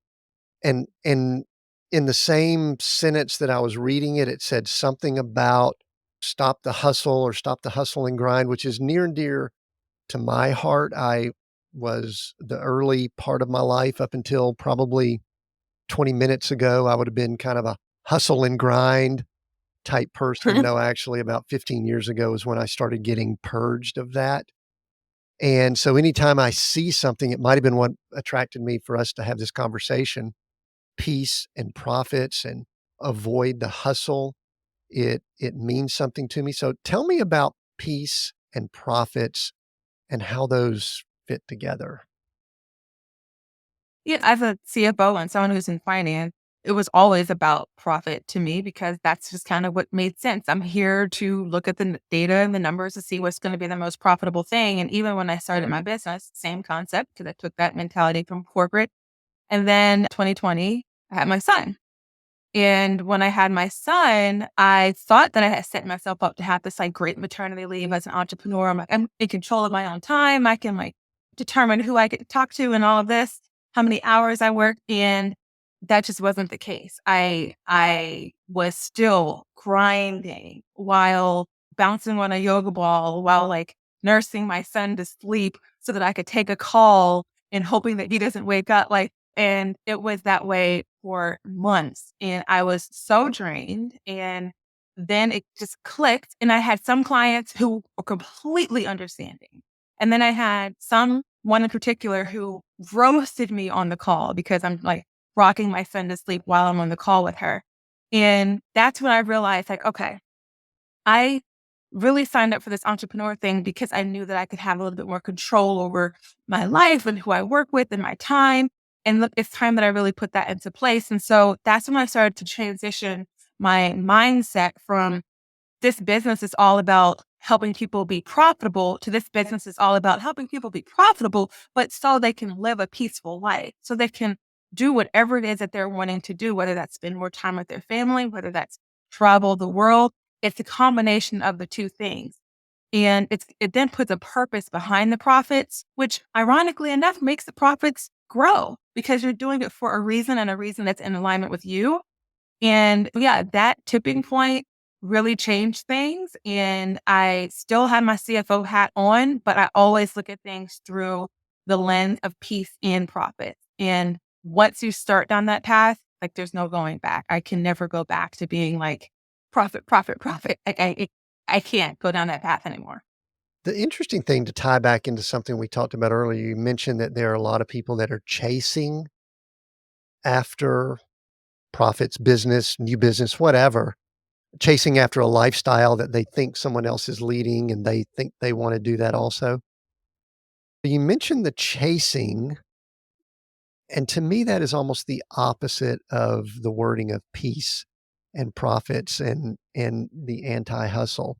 And in the same sentence that I was reading it, it said something about stop the hustle or stop the hustle and grind, which is near and dear to my heart. I was the early part of my life up until probably 20 minutes ago, I would have been kind of a hustle and grind type person. No, actually, about 15 years ago is when I started getting purged of that. And so anytime I see something, it might have been what attracted me for us to have this conversation, peace and profits and avoid the hustle. It means something to me. So tell me about peace and profits and how those fit together. Yeah, as a CFO and someone who's in finance, it was always about profit to me because that's just kind of what made sense. I'm here to look at the data and the numbers to see what's going to be the most profitable thing. And even when I started my business, same concept because I took that mentality from corporate. And then 2020, I had my son. And when I had my son, I thought that I had set myself up to have this like great maternity leave as an entrepreneur. I'm like, I'm in control of my own time. I can like determine who I can talk to and all of this, how many hours I work. And that just wasn't the case. I was still grinding while bouncing on a yoga ball, while like nursing my son to sleep so that I could take a call and hoping that he doesn't wake up. And it was that way for months, and I was so drained, and then it just clicked, and I had some clients who were completely understanding, and then I had one in particular who roasted me on the call because I'm, like, rocking my son to sleep while I'm on the call with her, and that's when I realized, like, okay, I really signed up for this entrepreneur thing because I knew that I could have a little bit more control over my life and who I work with and my time. And look, it's time that I really put that into place. And so that's when I started to transition my mindset from this business is all about helping people be profitable to this business is all about helping people be profitable, but so they can live a peaceful life, so they can do whatever it is that they're wanting to do, whether that's spend more time with their family, whether that's travel the world. It's a combination of the two things. And it then puts a purpose behind the profits, which ironically enough makes the profits grow because you're doing it for a reason and a reason that's in alignment with you. And yeah, that tipping point really changed things. And I still have my CFO hat on, but I always look at things through the lens of peace and profit. And once you start down that path, like there's no going back. I can never go back to being like profit, profit, profit. I can't go down that path anymore. The interesting thing to tie back into something we talked about earlier, you mentioned that there are a lot of people that are chasing after profits, business, new business, whatever, chasing after a lifestyle that they think someone else is leading and they think they want to do that also. You mentioned the chasing, and to me, that is almost the opposite of the wording of peace and profits and the anti-hustle.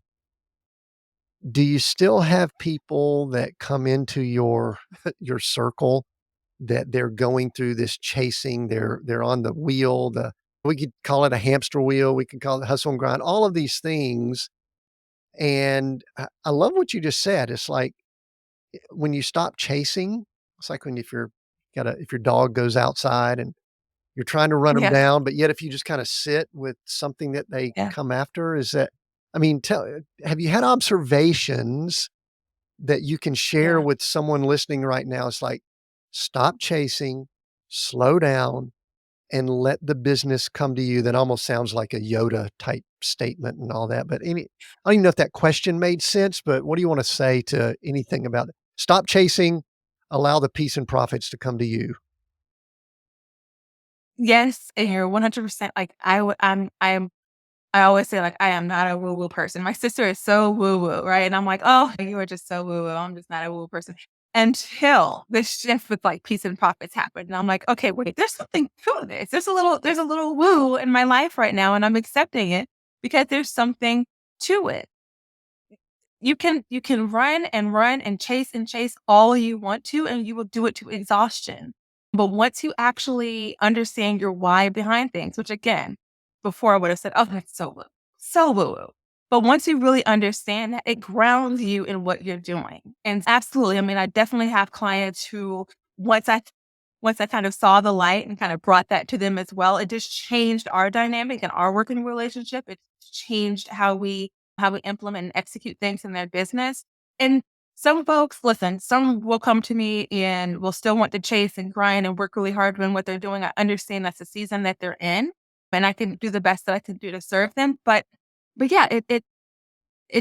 Do you still have people that come into your your circle that they're going through this chasing, they're on the wheel, the we could call it a hamster wheel, we could call it hustle and grind, all of these things, and I love what you just said. It's like, when you stop chasing, it's like when if your dog goes outside and you're trying to run them Yeah. down, but yet if you just kinda sit with something that they Yeah. come after, is that I mean, have you had observations that you can share Yeah. with someone listening right now? It's like, stop chasing, slow down, and let the business come to you. That almost sounds like a Yoda type statement and all that. But I don't even know if that question made sense, but what do you want to say to anything about it? Stop chasing, allow the peace and profits to come to you. Yes. And you're 100% like I always say, like, I am not a woo-woo person. My sister is so woo-woo, right? And I'm like, "Oh, you are just so woo-woo. I'm just not a woo-woo person." Until this shift with, like, peace and profits happened, and I'm like, "Okay, wait, there's something to this. There's a little woo in my life right now, and I'm accepting it because there's something to it." You can run and chase all you want to, and you will do it to exhaustion. But once you actually understand your why behind things, which again, before I would have said, "Oh, that's so woo, so woo woo." But once you really understand that, it grounds you in what you're doing. And absolutely, I mean, I definitely have clients who once I once I kind of saw the light and kind of brought that to them as well, it just changed our dynamic and our working relationship. It changed how we implement and execute things in their business. And some folks, listen, some will come to me and will still want to chase and grind and work really hard when what they're doing. I understand that's the season that they're in, and I can do the best that I can do to serve them. But yeah, it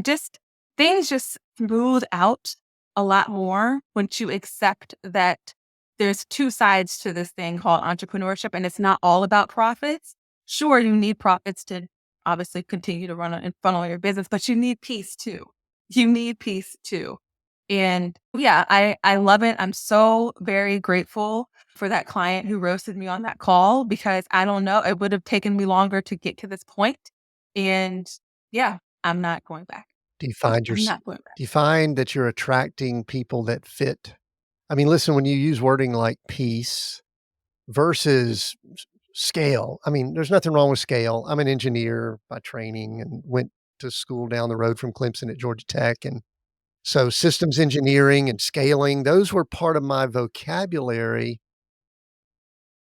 just things just smooth out a lot more once you accept that there's two sides to this thing called entrepreneurship, and it's not all about profits. Sure, you need profits to obviously continue to run and funnel your business, but you need peace too. You need peace too. And yeah, I love it. I'm so very grateful for that client who roasted me on that call because I don't know, it would have taken me longer to get to this point. And yeah, I'm not going back. Do you find I'm yours not going back. do you find that you're attracting people that fit? I mean, listen, when you use wording like peace versus scale, I mean, there's nothing wrong with scale. I'm an engineer by training and went to school down the road from Clemson at Georgia Tech, and so systems engineering and scaling, those were part of my vocabulary,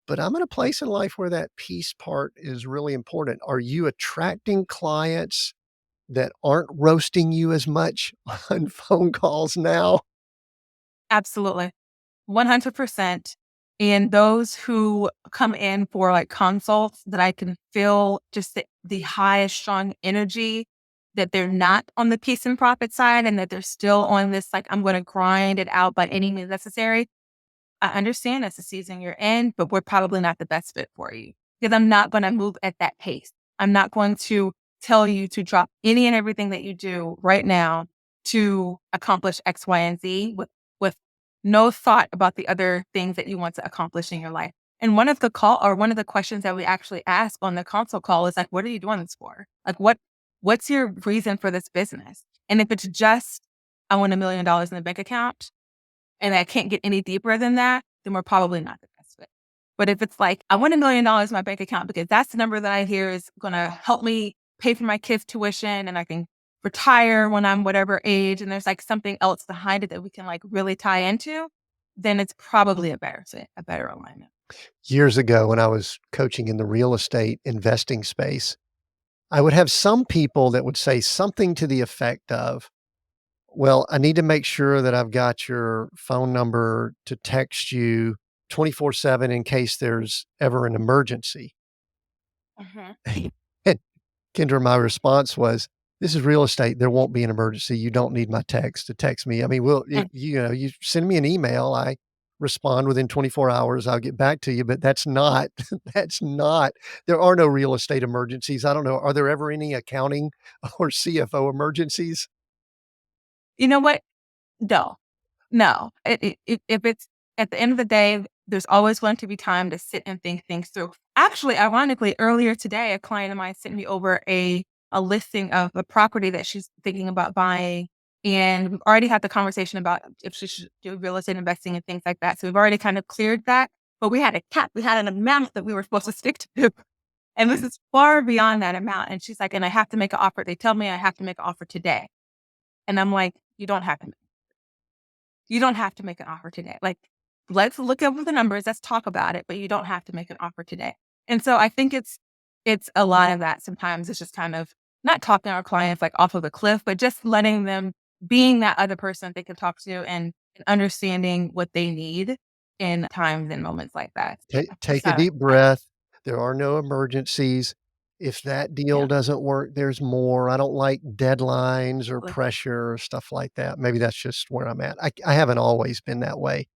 but I'm in a place in life where that peace part is really important. Are you attracting clients that aren't roasting you as much on phone calls now? Absolutely. 100%. And those who come in for like consults that I can feel just the high, strong energy that they're not on the peace and profit side and that they're still on this, like, I'm going to grind it out by any means necessary. I understand that's the season you're in, but we're probably not the best fit for you because I'm not going to move at that pace. I'm not going to tell you to drop any and everything that you do right now to accomplish X, Y, and Z with no thought about the other things that you want to accomplish in your life. And one of the questions that we actually ask on the consult call is like, what are you doing this for? Like what's your reason for this business? And if it's just I want $1 million in the bank account, and I can't get any deeper than that, then we're probably not the best fit. But if it's like, I want $1 million in my bank account because that's the number that I hear is going to help me pay for my kids' tuition and I can retire when I'm whatever age, and there's like something else behind it that we can like really tie into, then it's probably a better fit, a better alignment. Years ago, when I was coaching in the real estate investing space, I would have some people that would say something to the effect of, well, I need to make sure that I've got your phone number to text you 24/7 in case there's ever an emergency. Mhm. And Kendra, my response was, "This is real estate. There won't be an emergency. You don't need my text to text me. I mean, we'll Mm. you send me an email, I respond within 24 hours, I'll get back to you, but that's not that's not there are no real estate emergencies. I don't know, are there ever any accounting or CFO emergencies?" You know what? No. No. If it's at the end of the day, there's always going to be time to sit and think things through. Actually, ironically, earlier today, a client of mine sent me over a listing of a property that she's thinking about buying. And we've already had the conversation about if she should do real estate investing and things like that. So we've already kind of cleared that. But we had a cap, we had an amount that we were supposed to stick to. And this is far beyond that amount. And she's like, and I have to make an offer. They tell me I have to make an offer today. And I'm like, you don't have to. You don't have to make an offer today. Like, let's look over the numbers, let's talk about it, but you don't have to make an offer today. And so I think it's a lot of that. Sometimes it's just kind of not talking our clients like off of a cliff, but just letting them being that other person they can talk to and understanding what they need in times and moments like that. Yeah, it's Take a not deep breath. There are no emergencies. If that deal yeah. doesn't work, there's more. I don't like deadlines or Totally. pressure or stuff like that. Maybe that's just where I'm at. I haven't always been that way.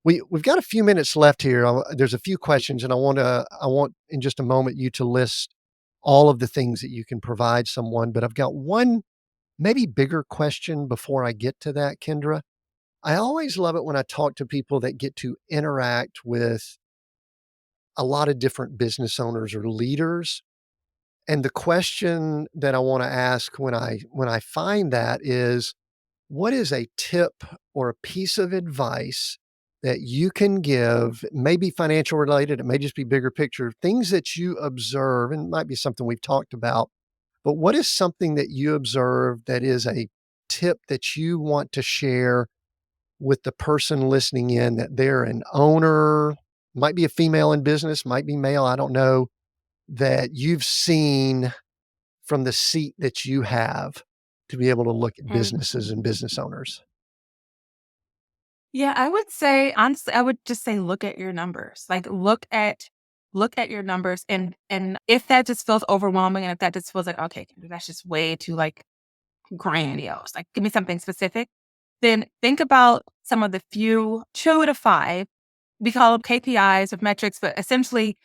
We've got a few minutes left here. There's a few questions, and I want in just a moment you to list all of the things that you can provide someone, but I've got one maybe bigger question before I get to that, Kendra. I always love it when I talk to people that get to interact with a lot of different business owners or leaders. And the question that I want to ask when I find that is, what is a tip or a piece of advice that you can give, maybe financial related, it may just be bigger picture, things that you observe, and it might be something we've talked about, but what is something that you observe that is a tip that you want to share with the person listening in, that they're an owner, might be a female in business, might be male, I don't know, that you've seen from the seat that you have to be able to look at Mm. businesses and business owners? Yeah, I would say honestly, I would just say look at your numbers. Like look at your numbers and if that just feels overwhelming and if that just feels like, okay, that's just way too like grandiose. Like give me something specific. Then think about some of the few 2 to 5, we call them KPIs or metrics, but essentially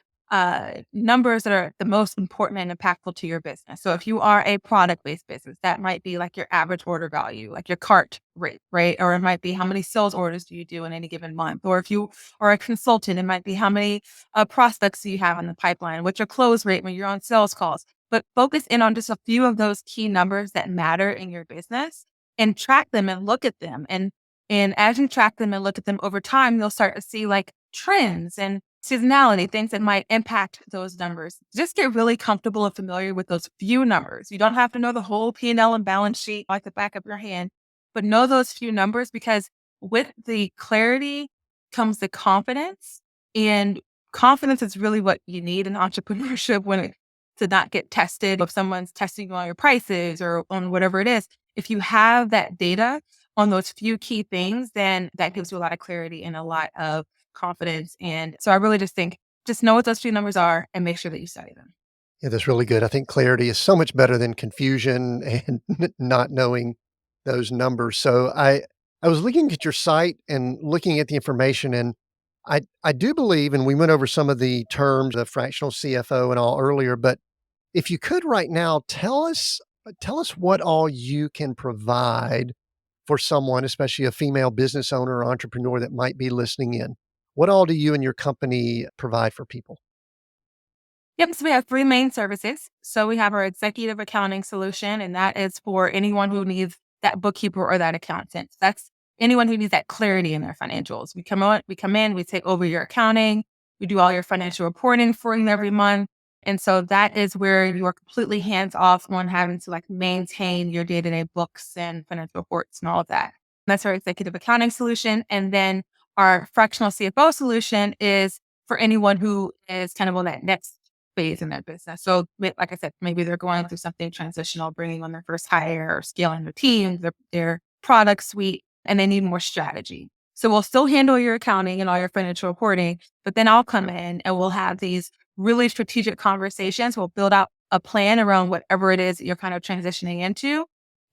numbers that are the most important and impactful to your business. So if you are a product-based business, that might be like your average order value, like your cart rate, right? Or it might be how many sales orders do you do in any given month? Or if you are a consultant, it might be how many prospects do you have in the pipeline? What's your close rate when you're on sales calls? But focus in on just a few of those key numbers that matter in your business and track them and look at them. And as you track them and look at them over time, you'll start to see like trends and seasonality, things that might impact those numbers. Just get really comfortable and familiar with those few numbers. You don't have to know the whole P&L and balance sheet like the back of your hand, but know those few numbers, because with the clarity comes the confidence. And confidence is really what you need in entrepreneurship to not get tested. If someone's testing you on your prices or on whatever it is, if you have that data on those few key things, then that gives you a lot of clarity and a lot of confidence. And so I really just think, just know what those few numbers are and make sure that you study them. Yeah, that's really good. I think clarity is so much better than confusion and not knowing those numbers. So I was looking at your site and looking at the information, and I do believe, and we went over some of the terms of fractional CFO and all earlier, but if you could right now tell us what all you can provide for someone, especially a female business owner or entrepreneur that might be listening in. What all do you and your company provide for people? Yep. So we have three main services. So we have our executive accounting solution, and that is for anyone who needs that bookkeeper or that accountant. That's anyone who needs that clarity in their financials. We come in, we take over your accounting, we do all your financial reporting for you every month. And so that is where you are completely hands off on having to like maintain your day-to-day books and financial reports and all of that. That's our executive accounting solution. And then our fractional CFO solution is for anyone who is kind of on that next phase in their business. So, like I said, maybe they're going through something transitional, bringing on their first hire or scaling their team, their product suite, and they need more strategy. So we'll still handle your accounting and all your financial reporting, but then I'll come in and we'll have these really strategic conversations. We'll build out a plan around whatever it is that you're kind of transitioning into.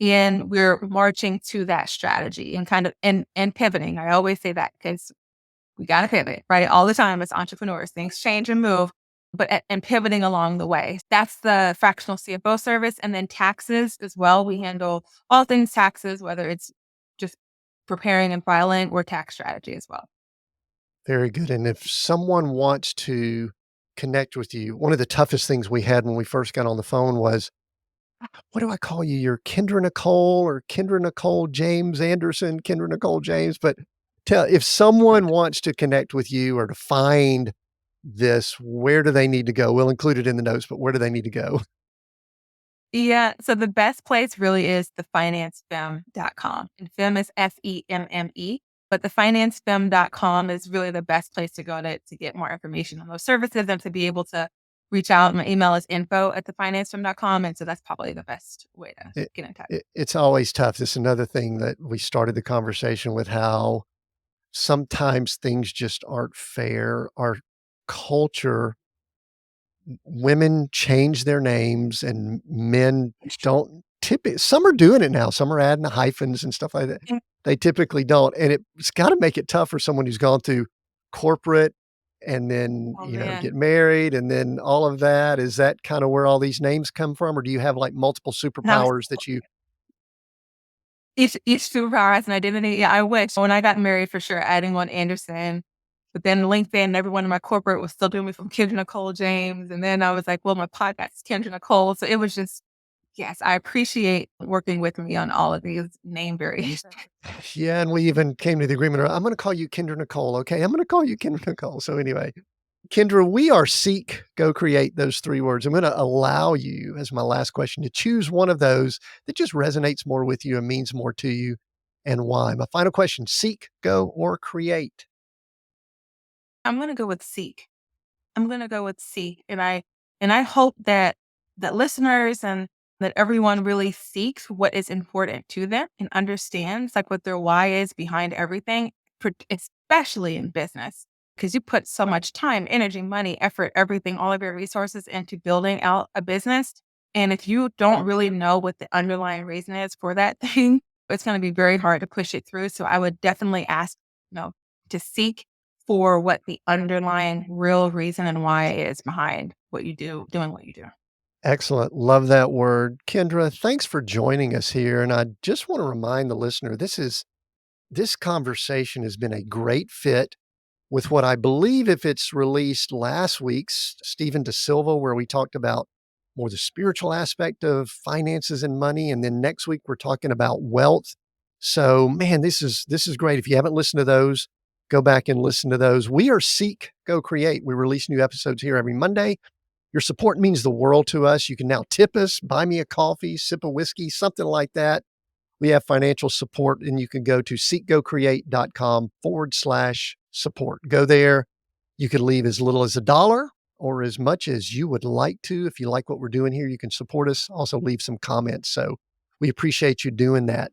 And we're marching to that strategy and kind of and pivoting. I always say that because we got to pivot, right? All the time as entrepreneurs, things change and move, but and pivoting along the way. That's the fractional CFO service. And then taxes as well. We handle all things taxes, whether it's just preparing and filing or tax strategy as well. Very good. And if someone wants to connect with you, one of the toughest things we had when we first got on the phone was, what do I call you? You're Kendra Nicole or Kendra Nicole James Anderson, Kendra Nicole James. But tell if someone wants to connect with you or to find this, where do they need to go? We'll include it in the notes, but where do they need to go? Yeah. So the best place really is the financefemme.com. And femme is FEMME. But the financefemme.com is really the best place to go to get more information on those services and to be able to reach out. My email is info@thefinancefemme.com. And so that's probably the best way to It, get in touch. it's always tough. This is another thing that we started the conversation with, how sometimes things just aren't fair. Our culture, women change their names and men don't tip it. Some are doing it now. Some are adding hyphens and stuff like that. Mm. They typically don't. And it's got to make it tough for someone who's gone through corporate and then, Oh, get man. married and then all of that. Is that kind of where all these names come from? Or do you have like multiple And I was superpowers that you, each superpower has an identity. Yeah, I wish. When I got married, for sure, adding on Anderson, but then LinkedIn, everyone in my corporate was still doing me from Kendra Nicole James. And then I was like, well, my podcast is Kendra Nicole. So it was just, yes, I appreciate working with me on all of these name variations. yeah, and we even came to the agreement, I'm going to call you Kendra Nicole. Okay. I'm going to call you Kendra Nicole. So anyway, Kendra, we are seek, go create, those three words. I'm going to allow you, as my last question, to choose one of those that just resonates more with you and means more to you, and why. My final question: seek, go, or create? I'm going to go with seek. I'm gonna go with C. And I hope that listeners and that everyone really seeks what is important to them and understands like what their why is behind everything, especially in business. Because you put so much time, energy, money, effort, everything, all of your resources into building out a business. And if you don't really know what the underlying reason is for that thing, it's going to be very hard to push it through. So I would definitely ask, you know, to seek for what the underlying real reason and why is behind what you do, doing what you do. Excellent. Love that word. Kendra, thanks for joining us here. And I just want to remind the listener this conversation has been a great fit with what I believe, if it's released last week's Stephen De Silva, where we talked about more the spiritual aspect of finances and money. And then next week we're talking about wealth. So man, this is great. If you haven't listened to those, go back and listen to those. We are Seek, Go Create. We release new episodes here every Monday. Your support means the world to us. You can now tip us, buy me a coffee, sip a whiskey, something like that. We have financial support, and you can go to seekgocreate.com/support. Go there. You can leave as little as $1 or as much as you would like to. If you like what we're doing here, you can support us. Also, leave some comments. So we appreciate you doing that.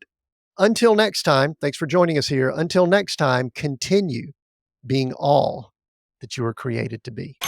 Until next time, thanks for joining us here. Until next time, continue being all that you were created to be.